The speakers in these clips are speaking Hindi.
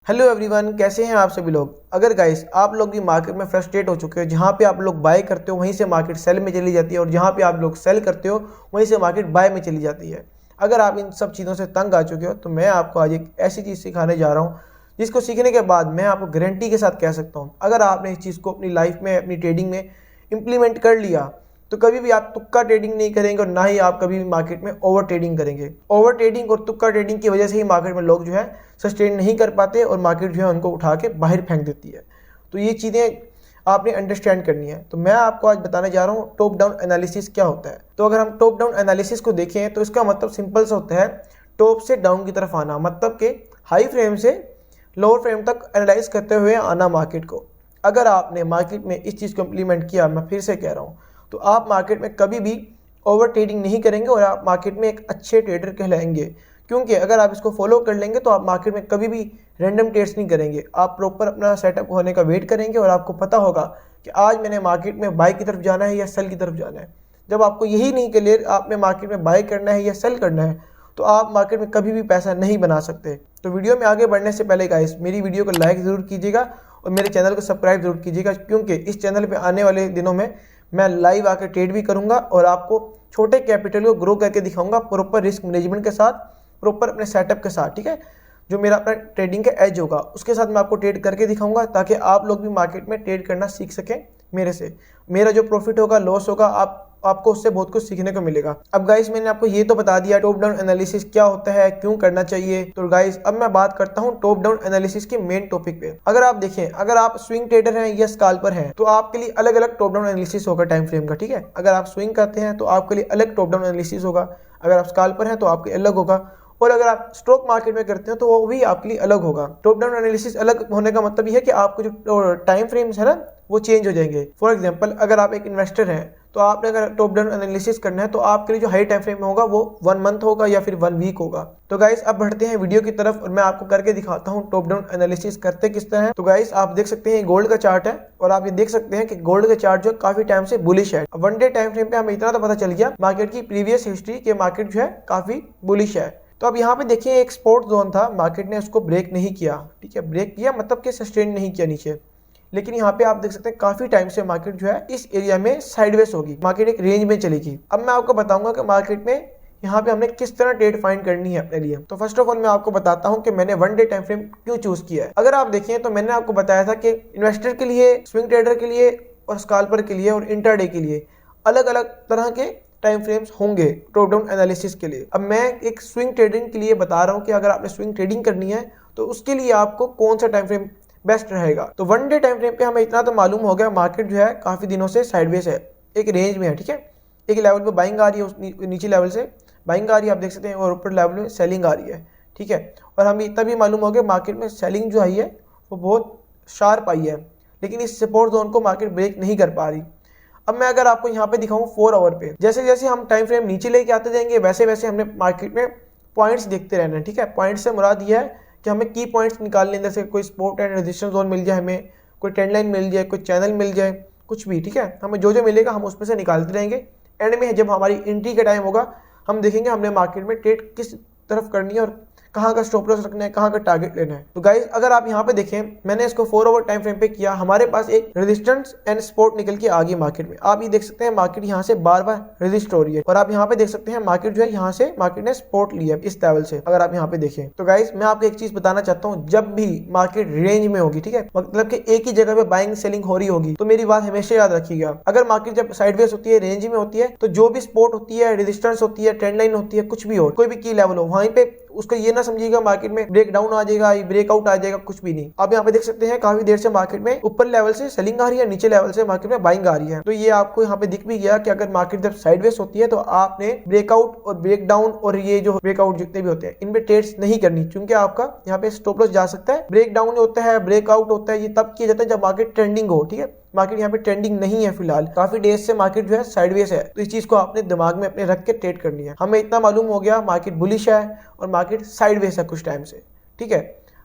हेलो एवरीवन, कैसे हैं आप सभी लोग। अगर गाइस आप लोग भी मार्केट में फ्रस्ट्रेट हो चुके हो, जहां पे आप लोग बाय करते हो वहीं से मार्केट सेल में चली जाती है और जहां पे आप लोग सेल करते हो वहीं से मार्केट बाय में चली जाती है। अगर आप इन सब चीज़ों से तंग आ चुके हो तो मैं आपको आज एक ऐसी चीज़ सिखाने जा रहा हूँ जिसको सीखने के बाद मैं आपको गारंटी के साथ कह सकता हूँ, अगर आपने इस चीज़ को अपनी लाइफ में अपनी ट्रेडिंग में इम्प्लीमेंट कर लिया तो कभी भी आप तुक्का ट्रेडिंग नहीं करेंगे और ना ही आप कभी भी मार्केट में ओवर ट्रेडिंग करेंगे। ओवर ट्रेडिंग और तुक्का ट्रेडिंग की वजह से ही मार्केट में लोग जो है सस्टेन नहीं कर पाते और मार्केट जो है उनको उठा के बाहर फेंक देती है। तो ये चीज़ें आपने अंडरस्टैंड करनी है। तो मैं आपको आज बताने जा रहा हूँ टॉप डाउन एनालिसिस क्या होता है। तो अगर हम टॉप डाउन एनालिसिस को देखें तो इसका मतलब सिंपल सा होता है, टॉप से डाउन की तरफ आना, मतलब कि हाई फ्रेम से लोअर फ्रेम तक एनालाइज करते हुए आना मार्केट को। अगर आपने मार्केट में इस चीज़ को इम्प्लीमेंट किया, मैं फिर से कह रहा हूँ, तो आप मार्केट में कभी भी ओवर ट्रेडिंग नहीं करेंगे और आप मार्केट में एक अच्छे ट्रेडर कहलाएंगे। क्योंकि अगर आप इसको फॉलो कर लेंगे तो आप मार्केट में कभी भी रैंडम ट्रेड्स नहीं करेंगे। आप प्रॉपर अपना सेटअप होने का वेट करेंगे और आपको पता होगा कि आज मैंने मार्केट में बाय की तरफ जाना है या सेल की तरफ जाना है। जब आपको यही नहीं क्लियर आपने मार्केट में बाय करना है या सेल करना है तो आप मार्केट में कभी भी पैसा नहीं बना सकते। तो वीडियो में आगे बढ़ने से पहले गाइस मेरी वीडियो को लाइक ज़रूर कीजिएगा और मेरे चैनल को सब्सक्राइब जरूर कीजिएगा, क्योंकि इस चैनल पे आने वाले दिनों में मैं लाइव आकर ट्रेड भी करूंगा और आपको छोटे कैपिटल को ग्रो करके दिखाऊंगा प्रॉपर रिस्क मैनेजमेंट के साथ, प्रॉपर अपने सेटअप के साथ। ठीक है, जो मेरा अपना ट्रेडिंग का एज होगा उसके साथ मैं आपको ट्रेड करके दिखाऊंगा ताकि आप लोग भी मार्केट में ट्रेड करना सीख सकें मेरे से। मेरा जो प्रॉफिट होगा, लॉस होगा, आपको उससे बहुत कुछ सीखने को मिलेगा। अब गाइस मैंने आपको ये तो बता दिया टॉप डाउन एनालिसिस क्या होता है, क्यों करना चाहिए। तो गाइस अब मैं बात करता हूँ टॉप डाउन एनालिसिस के मेन टॉपिक पे। अगर आप देखें, अगर आप स्विंग ट्रेडर हैं या स्कैल्पर हैं तो आपके लिए अलग अलग टॉप डाउन एनालिसिस होगा टाइम फ्रेम का। ठीक है, अगर आप स्विंग करते हैं तो आपके लिए अलग टॉप डाउन एनालिसिस होगा, अगर आप स्कैल्पर हैं तो आपके अलग होगा, और अगर आप स्टॉक मार्केट में करते हैं तो वो भी आपके लिए अलग होगा। टॉप डाउन एनालिसिस अलग होने का मतलब ये है कि आपको जो टाइम फ्रेम्स है ना वो चेंज हो जाएंगे। फॉर एग्जांपल, अगर आप एक इन्वेस्टर हैं तो आपने अगर टॉप डाउन एनालिसिस करना है तो आपके लिए जो हाई टाइम फ्रेम होगा वो 1 मंथ होगा या फिर 1 वीक होगा। तो गाइस अब बढ़ते हैं वीडियो की तरफ और मैं आपको करके दिखाता हूँ टॉप डाउन एनालिसिस करते किस तरह है। तो गाइस आप देख सकते हैं गोल्ड का चार्ट है और आप ये देख सकते हैं कि गोल्ड का चार्ट जो काफी टाइम से बुलिश है। 1 डे टाइम फ्रेम पे हमें इतना तो पता चल गया मार्केट की प्रीवियस हिस्ट्री के मार्केट जो है काफी बुलिश है। तो अब यहाँ पे देखिए एक सपोर्ट जोन था, मार्केट ने उसको ब्रेक नहीं किया। ठीक है, ब्रेक किया मतलब कि सस्टेन नहीं किया नीचे, लेकिन यहाँ पे आप देख सकते हैं काफी टाइम से मार्केट जो है इस एरिया में साइडवेज होगी, मार्केट एक रेंज में चलेगी। अब मैं आपको बताऊंगा कि मार्केट में यहाँ पे हमने किस तरह ट्रेड फाइंड करनी है अपने लिए। तो फर्स्ट ऑफ ऑल मैं आपको बताता हूँ कि मैंने 1 डे टाइम फ्रेम क्यों चूज किया है। अगर आप देखें तो मैंने आपको बताया था कि इन्वेस्टर के लिए, स्विंग ट्रेडर के लिए और स्कैल्पर के लिए और इंट्राडे के लिए अलग अलग तरह के टाइम फ्रेम्स होंगे टॉप डाउन एनालिसिस के लिए। अब मैं एक स्विंग ट्रेडिंग के लिए बता रहा हूँ कि अगर आपने स्विंग ट्रेडिंग करनी है तो उसके लिए आपको कौन सा टाइम फ्रेम बेस्ट रहेगा। तो 1 डे टाइम फ्रेम पे हमें इतना तो मालूम हो गया मार्केट जो है काफी दिनों से साइडवेज है, एक रेंज में है। ठीक है, एक लेवल पे बाइंग आ रही है, उस नीचे लेवल से बाइंग आ रही है आप देख सकते हैं, और ऊपर लेवल में सेलिंग आ रही है। ठीक है, और हमें इतना भी मालूम हो गया मार्केट में सेलिंग जो आई है वो बहुत शार्प आई है, लेकिन इस सपोर्ट जोन को मार्केट ब्रेक नहीं कर पा रही। अब मैं अगर आपको यहाँ पे दिखाऊं 4 आवर पे, जैसे जैसे हम टाइम फ्रेम नीचे लेके आते जाएंगे वैसे वैसे हमने मार्केट में पॉइंट्स देखते रहना है। ठीक है, पॉइंट्स से मुराद ये है कि हमें की पॉइंट्स निकालने, जैसे कोई सपोर्ट एंड रेजिस्टेंस जोन मिल जाए, हमें कोई ट्रेंड लाइन मिल जाए, कोई चैनल मिल जाए, कुछ भी। ठीक है, हमें जो जो मिलेगा हम उसमें से निकालते रहेंगे। एंड में जब हमारी एंट्री का टाइम होगा हम देखेंगे हमने मार्केट में ट्रेड किस तरफ करनी है और कहाँ का स्टॉप लॉस रखना है, कहाँ का टारगेट लेना है। तो गाइस अगर आप यहाँ पे देखें, मैंने इसको 4 आवर टाइम फ्रेम पे किया, हमारे पास एक रेजिस्टेंस एंड सपोर्ट निकल के आ गई मार्केट में। आप ये देख सकते हैं मार्केट यहाँ से बार बार रेजिस्ट हो रही है और आप यहाँ पे देख सकते हैं मार्केट जो है यहाँ से मार्केट ने सपोर्ट लिया इस लेवल से। अगर आप यहाँ पे देखें तो गाइस मैं आपको एक चीज बताना चाहता हूँ, जब भी मार्केट रेंज में होगी, ठीक है, मतलब कि एक ही जगह पे बाइंग सेलिंग हो रही होगी, तो मेरी बात हमेशा याद रखिएगा, अगर मार्केट जब साइडवेज होती है, रेंज में होती है, तो जो भी सपोर्ट होती है, रेजिस्टेंस होती है, ट्रेंड लाइन होती है, कुछ भी हो, कोई भी की लेवल हो, वहीं पे उसको ये ना समझिएगा मार्केट में ब्रेक डाउन आ जाएगा, ब्रेकआउट आ जाएगा, कुछ भी नहीं। आप यहाँ पे देख सकते हैं काफी देर से मार्केट में ऊपर लेवल से सेलिंग आ रही है, नीचे लेवल से मार्केट में बाइंग आ रही है। तो ये आपको यहाँ पे दिख भी गया कि अगर मार्केट जब साइडवेज होती है तो आपने ब्रेकआउट और ब्रेक डाउन और ये जो ब्रेकआउट जितने भी होते हैं इन पे ट्रेड्स नहीं करनी, क्योंकि आपका यहाँ पे स्टॉप लॉस जा सकता है। ब्रेक डाउन होता है, ब्रेकआउट होता है, ये तब किया जाता है जब मार्केट ट्रेंडिंग हो। ठीक है, मार्केट यहाँ पे ट्रेंडिंग नहीं है फिलहाल, काफी डेज से मार्केट जो है साइडवेज है, तो इस चीज को आपने दिमाग में अपने रख के ट्रेड करनी है। हमें इतना मालूम हो गया मार्केट बुलिश है और मार्केट साइडवेज है कुछ टाइम से। ठीक है,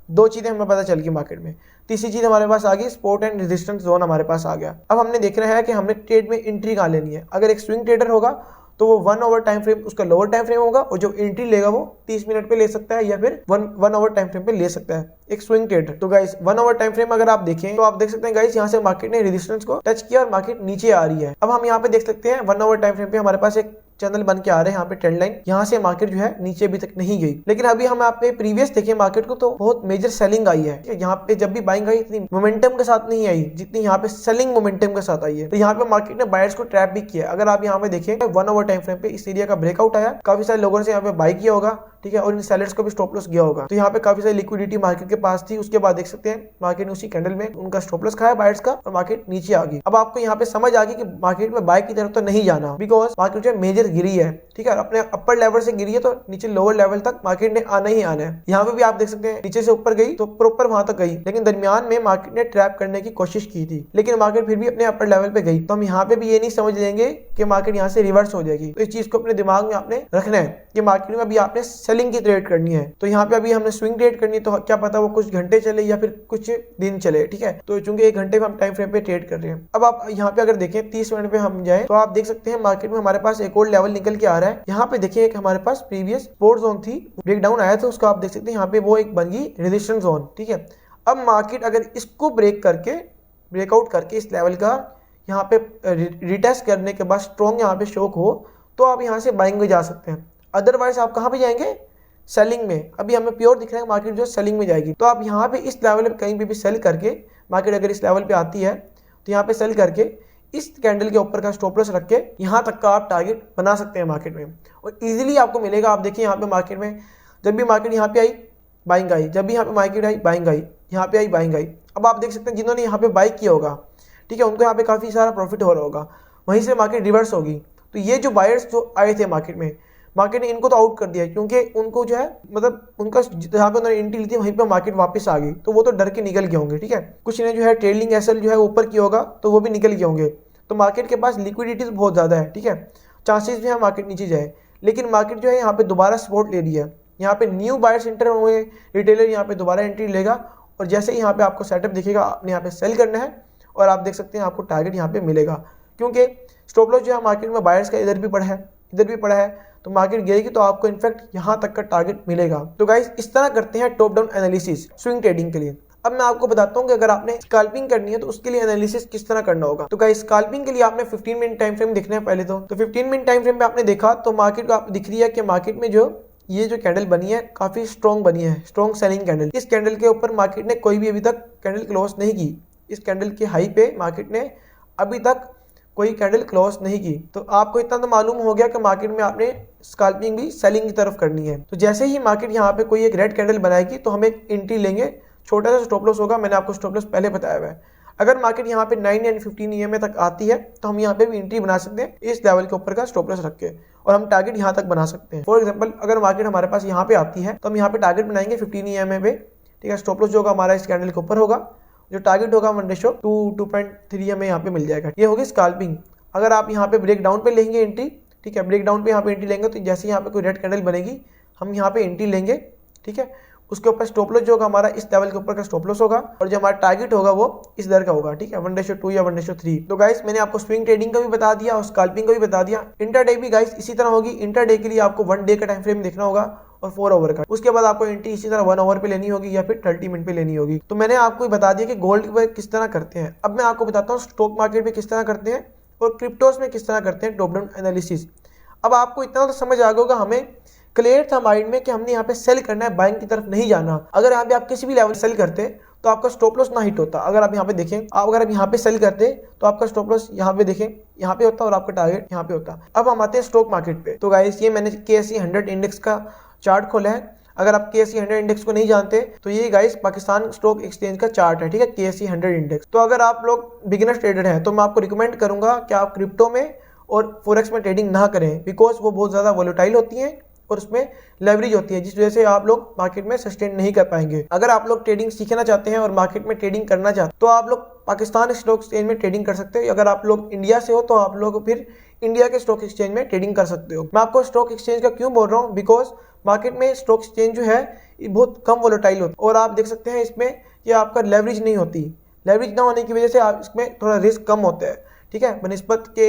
2 चीजें हमें पता चल गई मार्केट में। तीसरी चीज हमारे पास आ गई सपोर्ट एंड रेजिस्टेंस जोन हमारे पास आ गया। अब हमने देखना है कि हमने ट्रेड में एंट्री कहाँ लेनी है। अगर एक स्विंग ट्रेडर होगा तो वो 1 आवर टाइम फ्रेम उसका लोअर टाइम फ्रेम होगा और जो एंट्री लेगा वो 30 मिनट पे ले सकता है या फिर 1 आवर टाइम फ्रेम पे ले सकता है एक स्विंग ट्रेडर। तो गाइस 1 आवर टाइम फ्रेम अगर आप देखें तो आप देख सकते हैं गाइस यहाँ से मार्केट ने रेजिस्टेंस को टच किया और मार्केट नीचे आ रही है। अब हम यहाँ पे देख सकते हैं 1 आवर टाइम फ्रेम पे हमारे पास एक चैनल बन के आ रहे हैं यहाँ पे ट्रेंड लाइन, यहाँ से मार्केट जो है नीचे अभी तक नहीं गई। लेकिन अभी हम आप पे प्रीवियस देखें मार्केट को तो बहुत मेजर सेलिंग आई है। यहाँ पे जब भी बाइंग आई इतनी मोमेंटम के साथ नहीं आई जितनी यहाँ पे सेलिंग मोमेंटम के साथ आई है। तो यहाँ पे मार्केट ने बायर्स को ट्रैप भी किया। अगर आप यहाँ पे देखें 1 आवर टाइम फ्रेम पे इस एरिया का ब्रेकआउट आया, काफी सारे लोगों से यहाँ पे बाई किया होगा, ठीक है, और इन सेलर्स को भी स्टॉप लॉस गया होगा। तो यहाँ पे काफी सारी लिक्विडिटी मार्केट के पास थी। उसके बाद देख सकते हैं मार्केट ने उसी कैंडल में उनका स्टॉप लॉस खाया बायर्स का और मार्केट नीचे आ गई। अब आपको यहाँ पे समझ आ गई कि मार्केट में बाय की तरफ तो नहीं जाना, बिकॉज मार्केट जो मेजर गिरी है, ठीक है, अपने अपर लेवल से गिरी है तो नीचे लोअर लेवल तक मार्केट ने आना ही आना है। यहाँ पे भी आप देख सकते हैं नीचे से ऊपर गई तो प्रॉपर वहां तक गई, लेकिन दरमियान में मार्केट ने ट्रैप करने की कोशिश की थी, लेकिन मार्केट फिर भी अपने अपर लेवल पे गई। तो हम यहाँ पे भी ये नहीं समझ लेंगे कि मार्केट यहाँ से रिवर्स हो जाएगी। तो इस चीज को अपने दिमाग में आपने रखना है कि मार्केट में अभी आपने सेलिंग की ट्रेड करनी है। तो यहाँ पे अभी हमने स्विंग ट्रेड करनी है, तो क्या पता वो कुछ घंटे चले या फिर कुछ दिन चले, ठीक है। तो चूंकि 1 घंटे में हम टाइम फ्रेम पे ट्रेड कर रहे हैं। अब आप यहाँ पे अगर देखें 30 मिनट पे हम जाए तो आप देख सकते हैं मार्केट में हमारे पास एक और लेवल निकल के आ रहा है। यहाँ पे देखिए हमारे पास प्रीवियस सपोर्ट जोन थी, ब्रेकडाउन आया था उसका, आप देख सकते हैं यहाँ पे वो एक बन गई रेजिस्टेंस जोन, ठीक है। अब मार्केट अगर इसको ब्रेकआउट करके इस लेवल का यहाँ पे रिटेस्ट करने के बाद स्ट्रॉन्ग यहाँ पे शॉक हो तो आप यहाँ से बाइंग में जा सकते हैं। अदरवाइज आप कहाँ पे जाएंगे? सेलिंग में। अभी हमें प्योर दिख रहा है मार्केट जो सेलिंग में जाएगी। तो आप यहाँ पे इस लेवल पे कहीं पे भी सेल करके, मार्केट अगर इस लेवल पे आती है तो यहाँ पे सेल करके इस कैंडल के ऊपर का स्टॉप लॉस रख के यहाँ तक का आप टारगेट बना सकते हैं मार्केट में, और इजीली आपको मिलेगा। आप देखिए यहाँ पे मार्केट में जब भी मार्केट यहाँ पे आई बाइंग आई, जब भी यहाँ पे मार्केट आई बाइंग आई, यहाँ पे आई बाइंग आई। अब आप देख सकते हैं जिन्होंने यहाँ पे बाई किया होगा, ठीक है, उनको यहाँ पे काफी सारा प्रॉफिट हो रहा होगा, वहीं से मार्केट रिवर्स होगी। तो ये जो बायर्स जो आए थे मार्केट ने इनको तो आउट कर दिया, क्योंकि उनको जो है मतलब उनका जहाँ पे उन्होंने एंट्री ली थी वहीं पे मार्केट वापस आ गई, तो वो तो डर के निकल गए होंगे, ठीक है। कुछ ने जो है ट्रेलिंग एसएल जो है ऊपर किया होगा तो वो भी निकल गए होंगे। तो मार्केट के पास लिक्विडिटी बहुत ज़्यादा है, ठीक है, चांसेस जो है मार्केट नीचे जाए। लेकिन मार्केट जो है यहाँ पे दोबारा सपोर्ट ले लिया, यहाँ पे न्यू बायर्स एंटर हुए, रिटेलर यहाँ पे दोबारा एंट्री लेगा, और जैसे ही यहाँ पे आपको सेटअप दिखेगा आपने यहाँ पे सेल करना है, और आप देख सकते हैं आपको टारगेट यहाँ पे मिलेगा, क्योंकि स्टॉप लॉस जो है मार्केट में बायर्स का इधर भी पड़ा है, तो मार्केट गिरेगी तो आपको इनफैक्ट यहाँ तक का टारगेट मिलेगा। तो गाइस इस तरह करते हैं top down analysis swing trading के लिए। अब मैं आपको बताता हूँ कि अगर आपने स्कैल्पिंग करनी है तो उसके लिए एनालिसिस किस तरह करना होगा। तो गाइस स्कैल्पिंग के लिए आपने 15 मिनट टाइम फ्रेम देखना है पहले तो 15 मिनट टाइम फ्रेम पे आपने देखा तो मार्केट को आप दिख रही है कि मार्केट में जो ये जो कैंडल बनी है काफी स्ट्रॉन्ग बनी है, स्ट्रॉन्ग सेलिंग कैंडल। इस कैंडल के ऊपर मार्केट ने कोई भी अभी तक कैंडल क्लोज नहीं की। इस कैंडल के हाई पे मार्केट ने अभी तक कोई कैंडल क्लोज नहीं की। तो आपको इतना तो मालूम हो गया कि मार्केट में आपने स्कैल्पिंग भी सेलिंग की तरफ करनी है। तो जैसे ही मार्केट यहाँ पे कोई एक रेड कैंडल बनाएगी तो हम एक एंट्री लेंगे, छोटा सा स्टॉप लॉस होगा, मैंने आपको स्टॉप लॉस पहले बताया हुआ है। अगर मार्केट यहाँ पे 9 एंड 15 EMA तक आती है तो हम यहाँ पे भी एंट्री बना सकते हैं इस लेवल के ऊपर का स्टॉप लॉस रख के, और हम टारगेट यहाँ तक बना सकते हैं। फॉर एग्जांपल अगर मार्केट हमारे पास यहाँ पे आती है तो हम यहाँ पे टारगेट बनाएंगे 15 EMA पे, ठीक है। स्टॉप लॉस जो होगा हमारा इस कैंडल के ऊपर होगा, जो टारगेट होगा 1:2.3 हमें यहाँ पे मिल जाएगा। ये होगी स्कैल्पिंग। अगर आप यहाँ पे ब्रेक डाउन पे लेंगे एंट्री, ठीक है, ब्रेक डाउन पे यहाँ पे एंट्री लेंगे तो जैसे यहाँ पे कोई रेड कैंडल बनेगी हम यहाँ पे एंट्री लेंगे, ठीक है। उसके ऊपर स्टॉप लॉस जो होगा हमारा इस लेवल के ऊपर का स्टॉप लॉस होगा, और जो हमारा टारगेट होगा वो इस दर का होगा, ठीक है, 1:2 या 1:3। तो गाइस मैंने आपको स्विंग ट्रेडिंग का भी बता दिया और स्कैल्पिंग का भी बता दिया। इंट्राडे भी गाइस इसी तरह होगी। इंट्राडे के लिए आपको 1 डे का टाइम फ्रेम देखना होगा और 4 आवर का। उसके बाद आपको एंट्री इसी तरह 1 आवर पे लेनी होगी या फिर 30 मिनट पे लेनी होगी। तो मैंने आपको बता दिया कि गोल्ड पे किस तरह करते हैं। अब मैं आपको बताता हूँ स्टॉक मार्केट में किस तरह करते हैं और क्रिप्टोस में किस तरह करते हैं टॉप डाउन एनालिसिस। अब आपको इतना तो समझ आ गया होगा, हमें क्लियर था माइंड में कि हमने यहाँ पे सेल करना है, बाइंग की तरफ नहीं जाना। अगर यहाँ पे आप किसी भी लेवल सेल करते तो आपका स्टॉप लॉस ना हिट होता। अगर आप यहाँ पे देखें, अगर आप यहाँ पे सेल करते तो आपका स्टॉप लॉस यहाँ पे देखें यहाँ पे होता और आपका टारगेट यहाँ पे होता। अब हम आते हैं स्टॉक मार्केट पे। तो गाइस ये मैंने KSE 100 इंडेक्स का चार्ट खोला है। अगर आप KSE 100 इंडेक्स को नहीं जानते तो ये गाइस पाकिस्तान स्टॉक एक्सचेंज का चार्ट है, ठीक है, KSE 100 इंडेक्स। तो अगर आप लोग बिगिनर ट्रेडर हैं तो मैं आपको रिकमेंड करूंगा कि आप क्रिप्टो में और फॉरेक्स में ट्रेडिंग ना करें, बिकॉज वो बहुत ज्यादा वोलेटाइल होती हैं और उसमें लेवरेज होती है, जिस वजह से आप लोग मार्केट में सस्टेन नहीं कर पाएंगे। अगर आप लोग ट्रेडिंग सीखना चाहते हैं और मार्केट में ट्रेडिंग करना चाहते हैं तो आप लोग पाकिस्तान स्टॉक एक्सचेंज में ट्रेडिंग कर सकते हो। अगर आप लोग इंडिया से हो तो आप लोग फिर इंडिया के स्टॉक एक्सचेंज में ट्रेडिंग कर सकते हो। मैं आपको स्टॉक एक्सचेंज का क्यों बोल रहा हूँ, बिकॉज मार्केट में स्टॉक एक्सचेंज जो है ये बहुत कम वोलेटाइल होता है, और आप देख सकते हैं इसमें कि आपका लेवरेज नहीं होती। लेवरेज ना होने की वजह से आप इसमें थोड़ा रिस्क कम होता है, ठीक है, बनिस्बत के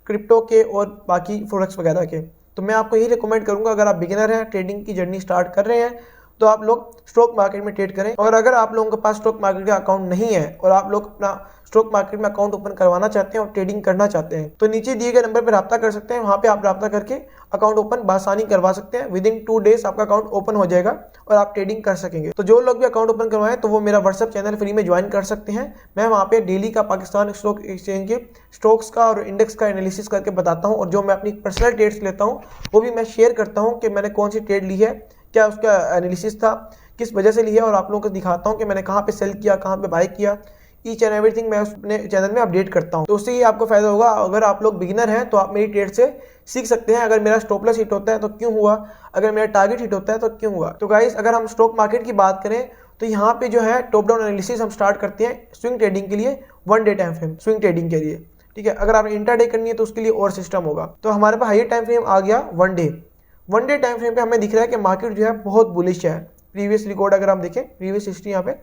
क्रिप्टो के और बाकी प्रोडक्ट्स वगैरह के। तो मैं आपको यही रिकमेंड करूंगा, अगर आप बिगिनर हैं, ट्रेडिंग की जर्नी स्टार्ट कर रहे हैं, तो आप लोग स्टॉक मार्केट में ट्रेड करें। और अगर आप लोगों के पास स्टॉक मार्केट का अकाउंट नहीं है और आप लोग अपना स्टॉक मार्केट में अकाउंट ओपन करवाना चाहते हैं और ट्रेडिंग करना चाहते हैं, तो नीचे दिए गए नंबर पर रब्ता कर सकते हैं। वहां पे आप रब्ता करके अकाउंट ओपन बासानी करवा सकते हैं। विद इन 2 डेज आपका अकाउंट ओपन हो जाएगा और आप ट्रेडिंग कर सकेंगे। तो जो लोग भी अकाउंट ओपन करवाएं तो वो मेरा व्हाट्सएप चैनल फ्री में ज्वाइन कर सकते हैं। मैं वहाँ पे डेली का पाकिस्तान स्टॉक एक्सचेंज के स्टॉक्स का और इंडेक्स का एनालिसिस करके बताता हूँ, और जो मैं अपनी पर्सनल ट्रेड्स लेता हूँ वो भी मैं शेयर करता हूँ कि मैंने कौन सी ट्रेड ली है, क्या उसका एनालिसिस था, किस वजह से ली है, और आप लोगों को दिखाता हूँ कि मैंने कहाँ पे सेल किया, कहाँ पे बाय किया। ईच एंड एवरीथिंग मैं अपने चैनल में अपडेट करता हूँ। तो उससे ये आपको फायदा होगा। अगर आप लोग बिगिनर हैं तो आप मेरी ट्रेड से सीख सकते हैं। अगर मेरा स्टॉप लॉस हिट होता है तो क्यों हुआ, अगर मेरा टारगेट हिट होता है तो क्यों हुआ। तो गाइस, अगर हम स्टॉक मार्केट की बात करें तो यहाँ पे जो है टॉप डाउन एनालिसिस हम स्टार्ट करते हैं स्विंग ट्रेडिंग के लिए, 1 day time frame swing trading के लिए, ठीक है। अगर आपने इंट्राडे करनी है तो उसके लिए और सिस्टम होगा। तो हमारे पास हाईएस्ट टाइम फ्रेम आ गया 1 डे। 1 डे टाइम फ्रेम पे हमें दिख रहा है कि मार्केट जो है बहुत बुलिश है। प्रीवियस रिकॉर्ड अगर हम देखें, प्रीवियस हिस्ट्री यहाँ पे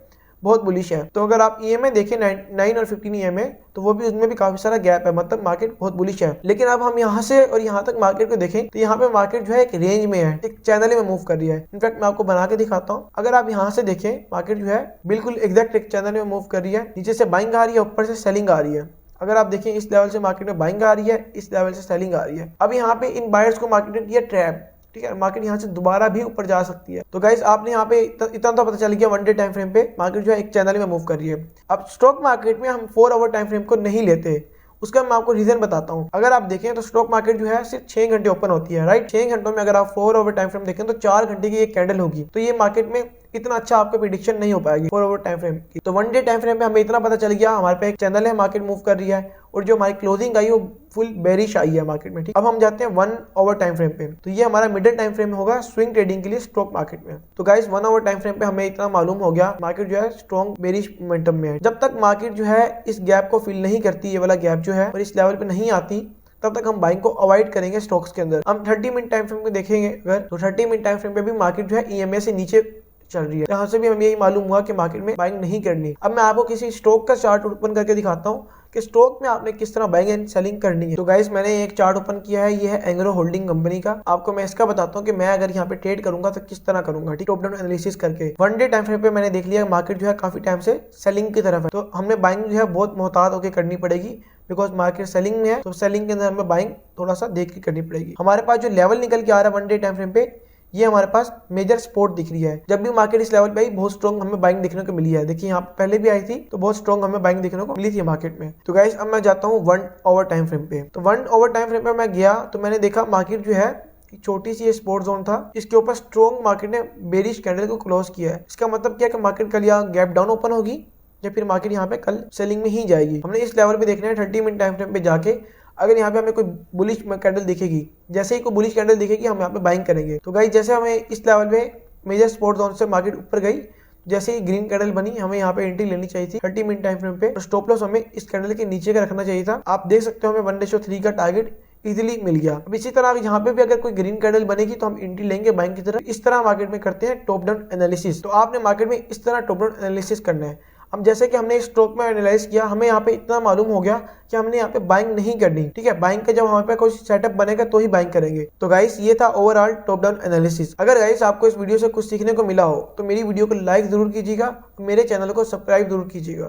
बहुत बुलिश है। तो अगर आप EMA देखें 9 और 15 EMA, तो वो भी उसमें भी काफी सारा गैप है, मतलब मार्केट बहुत बुलिश है। लेकिन अब हम यहाँ से और यहाँ तक मार्केट को देखें तो यहाँ पे मार्केट जो है एक रेंज में है, एक चैनल में मूव कर रही है। इनफैक्ट मैं आपको बना के दिखाता हूँ। अगर आप यहाँ से देखें, मार्केट जो है बिल्कुल एग्जैक्ट एक चैनल में मूव कर रही है। नीचे से बाइंग आ रही है, ऊपर से सेलिंग आ रही है। अगर आप देखें इस लेवल से मार्केट में बाइंग आ रही है, इस लेवल से सेलिंग आ रही है। अब यहाँ पे इन बायर्स को मार्केट ने किया ट्रैप, ठीक है। मार्केट यहाँ से दोबारा भी ऊपर जा सकती है। तो गाइस, आपने यहाँ पे इतना तो पता चल गया 1 डे टाइम फ्रेम पे मार्केट जो है एक चैनल में मूव कर रही है। अब स्टॉक मार्केट में हम 4 आवर टाइम फ्रेम को नहीं लेते, उसका मैं आपको रीजन बताता हूँ। अगर आप देखें तो स्टॉक मार्केट जो है सिर्फ 6 घंटे ओपन होती है, राइट। 6 घंटों में अगर आप 4 आवर टाइम फ्रेम देखें तो 4 घंटे की एक कैंडल होगी। तो ये मार्केट में इतना अच्छा आपको प्रिडिक्शन नहीं हो पाएगी 4 आवर टाइम फ्रेम की। तो 1 डे टाइम फ्रेम पे हमें इतना पता चल गया, हमारे पे एक चैनल है, मार्केट मूव कर रही है, और जो हमारी क्लोजिंग आई वो फुल बेरिश आई है मार्केट में, ठीक। अब हम जाते हैं 1 आवर टाइम फ्रेम पे। तो ये हमारा मिडिल टाइम फ्रेम होगा स्विंग ट्रेडिंग के लिए स्टॉक मार्केट में। तो गाइस, 1 आवर टाइम फ्रेम पे हमें इतना मालूम हो गया, मार्केट जो है स्ट्रॉन्ग बेरिश मोमेंटम में है। जब तक मार्केट जो है इस गैप को फिल नहीं करती, ये वाला गैप जो है, और इस लेवल पे नहीं आती, तब तक हम बाइंग को अवॉइड करेंगे स्टॉक्स के अंदर। हम 30 मिनट टाइम फ्रेम को देखेंगे अगर, तो 30 मिनट टाइम फ्रेम पे भी मार्केट जो है EMA से नीचे चल रही है। यहाँ से भी हमें यही मालूम हुआ कि मार्केट में बाइंग नहीं करनी। अब मैं आपको किसी स्टॉक का चार्ट ओपन करके दिखाता हूँ कि स्टॉक में आपने किस तरह बाइंग एंड सेलिंग करनी है। तो गाइस, मैंने एक चार्ट ओपन किया है, ये है एंग्रो होल्डिंग कंपनी का। आपको मैं इसका बताता हूँ कि मैं अगर यहाँ पे ट्रेड करूंगा तो किस तरह करूंगा, ठीक। टॉप डाउन एनालिसिस करके 1 डे टाइम फ्रेम पे मैंने देख लिया मार्केट जो है काफी टाइम से सेलिंग की तरफ है। तो हमने बाइंग जो है बहुत मोहतात होकर करनी पड़ेगी, बिकॉज मार्केट सेलिंग में है। तो सेलिंग के अंदर हमें बाइंग थोड़ा सा देख के करनी पड़ेगी। हमारे पास जो लेवल निकल के आ रहा है 1 डे टाइम फ्रेम पे, ये हमारे पास मेजर सपोर्ट दिख रही है। जब भी मार्केट इस लेवल पे आई, बहुत स्ट्रॉन्ग हमें बाइंग देखने को मिली है। देखिए, यहाँ पहले भी आई थी तो बहुत स्ट्रॉन्ग हमें बाइंग देखने को मिली थी मार्केट में। तो गाइस, अब मैं जाता हूँ 1 आवर टाइम फ्रेम पे। तो 1 आवर टाइम फ्रेम पे मैं गया तो मैंने देखा मार्केट जो है छोटी सी सपोर्ट जोन था, इसके ऊपर स्ट्रॉन्ग मार्केट ने बेरिश कैंडल को क्लोज किया है। इसका मतलब क्या है कि मार्केट कल यहाँ गैप डाउन ओपन होगी या फिर मार्केट यहाँ पे कल सेलिंग में ही जाएगी। हमने इस लेवल पे देखना है 30 मिनट टाइम फ्रेम पे जाके। अगर यहाँ पे हमें कोई बुलिश कैंडल दिखेगी, जैसे ही कोई बुलिश कैंडल दिखेगी हम यहाँ पे बाइंग करेंगे। तो गाइस, जैसे हमें इस लेवल पे मेजर सपोर्ट जोन से मार्केट ऊपर गई, जैसे ही ग्रीन कैंडल बनी, हमें यहाँ पे एंट्री लेनी चाहिए थी 30 मिनट टाइम फ्रेम पे। और स्टॉप लॉस हमें इस कैंडल के नीचे का रखना चाहिए था। आप देख सकते हो हमें 1:3 का टारगेट इजीली मिल गया। अब इसी तरह यहाँ पे भी अगर कोई ग्रीन कैंडल बनेगी तो हम एंट्री लेंगे बाइंग की तरफ। इस तरह मार्केट में करते हैं टॉप डाउन एनालिसिस। तो आपने मार्केट में इस तरह टॉप डाउन एनालिसिस करना है। अब जैसे कि हमने स्टॉक में एनालाइज किया, हमें यहाँ पे इतना मालूम हो गया कि हमने यहाँ पे बाइंग नहीं करनी, ठीक है। बाइंग का जब हमारे पे कोई सेटअप बनेगा तो ही बाइंग करेंगे। तो गाइस, ये था ओवरऑल टॉप डाउन एनालिसिस। अगर गाइस आपको इस वीडियो से कुछ सीखने को मिला हो तो मेरी वीडियो को लाइक जरूर कीजिएगा, मेरे चैनल को सब्सक्राइब जरूर कीजिएगा।